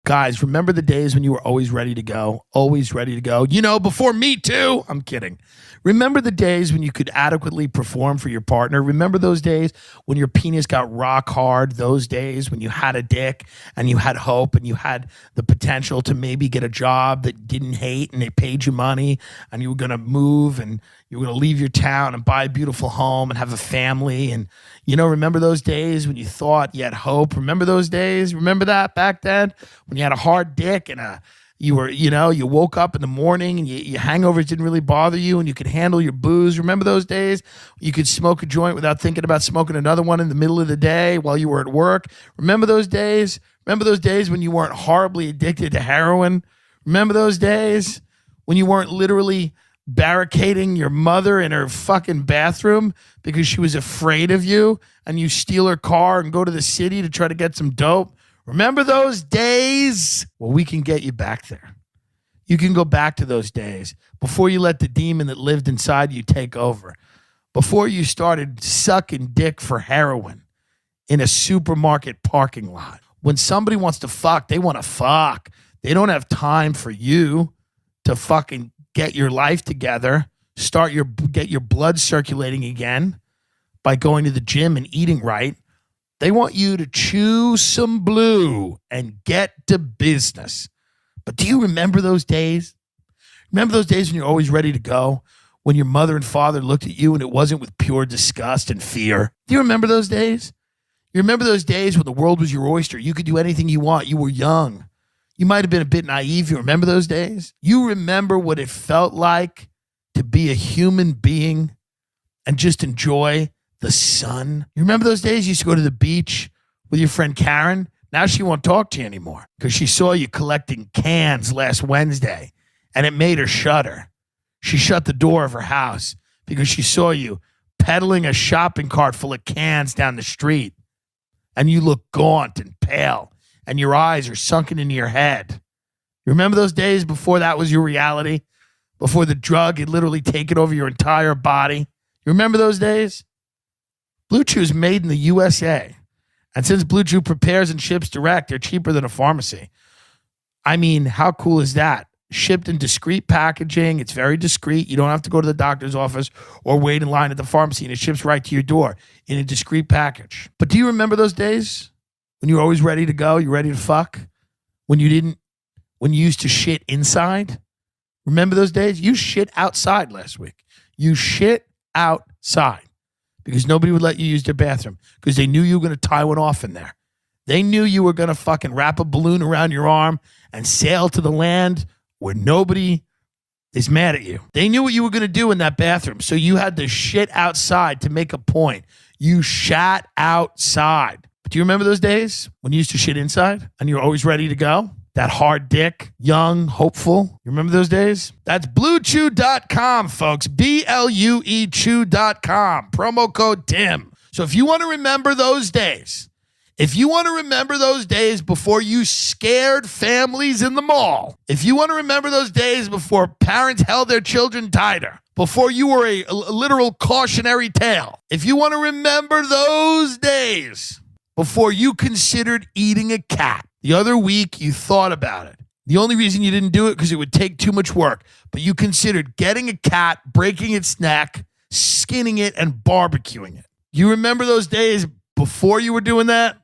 Guys, remember the days when you were always ready to go? Always ready to go. You know, before Me Too. I'm kidding. Remember the days when you could adequately perform for your partner? Remember those days when your penis got rock hard? Those days when you had a dick and you had hope and you had the potential to maybe get a job that you didn't hate and they paid you money and you were going to move and you were going to leave your town and buy a beautiful home and have a family. And, you know, remember those days when you thought you had hope? Remember those days? Remember that back then when you had a hard dick and you woke up in the morning and your hangovers didn't really bother you and you could handle your booze. Remember those days? You could smoke a joint without thinking about smoking another one in the middle of the day while you were at work. Remember those days? Remember those days when you weren't horribly addicted to heroin? Remember those days when you weren't literally barricading your mother in her fucking bathroom because she was afraid of you and you steal her car and go to the city to try to get some dope? Remember those days? Well, we can get you back there. You can go back to those days before you let the demon that lived inside you take over. Before you started sucking dick for heroin in a supermarket parking lot. When somebody wants to fuck, they want to fuck. They don't have time for you to fucking get your life together, get your blood circulating again by going to the gym and eating right. They want you to chew some blue and get to business. But do you remember those days? Remember those days when you're always ready to go? When your mother and father looked at you and it wasn't with pure disgust and fear? Do you remember those days? You remember those days when the world was your oyster? You could do anything you want. You were young. You might have been a bit naive. You remember those days? You remember what it felt like to be a human being and just enjoy the sun? You remember those days you used to go to the beach with your friend Karen? Now she won't talk to you anymore because she saw you collecting cans last Wednesday and it made her shudder. She shut the door of her house because she saw you pedaling a shopping cart full of cans down the street and you look gaunt and pale and your eyes are sunken into your head. You remember those days before that was your reality? Before the drug had literally taken over your entire body? You remember those days? Blue Chew is made in the USA. And since Blue Chew prepares and ships direct, they're cheaper than a pharmacy. I mean, how cool is that? Shipped in discreet packaging. It's very discreet. You don't have to go to the doctor's office or wait in line at the pharmacy, and it ships right to your door in a discreet package. But do you remember those days when you were always ready to go? You ready to fuck? When you used to shit inside? Remember those days? You shit outside last week. You shit outside. Because nobody would let you use their bathroom because they knew you were going to tie one off in there. They knew you were going to fucking wrap a balloon around your arm and sail to the land where nobody is mad at you. They knew what you were going to do in that bathroom, so you had to shit outside to make a point. You shat outside. But do you remember those days when you used to shit inside and you were always ready to go? That hard dick, young, hopeful. You remember those days? That's BlueChew.com, folks. BLUE Chew.com. Promo code Tim. So if you want to remember those days, before you scared families in the mall, if you want to remember those days before parents held their children tighter, before you were a literal cautionary tale, if you want to remember those days before you considered eating a cat, the other week, you thought about it. The only reason you didn't do it because it would take too much work. But you considered getting a cat, breaking its neck, skinning it, and barbecuing it. You remember those days before you were doing that?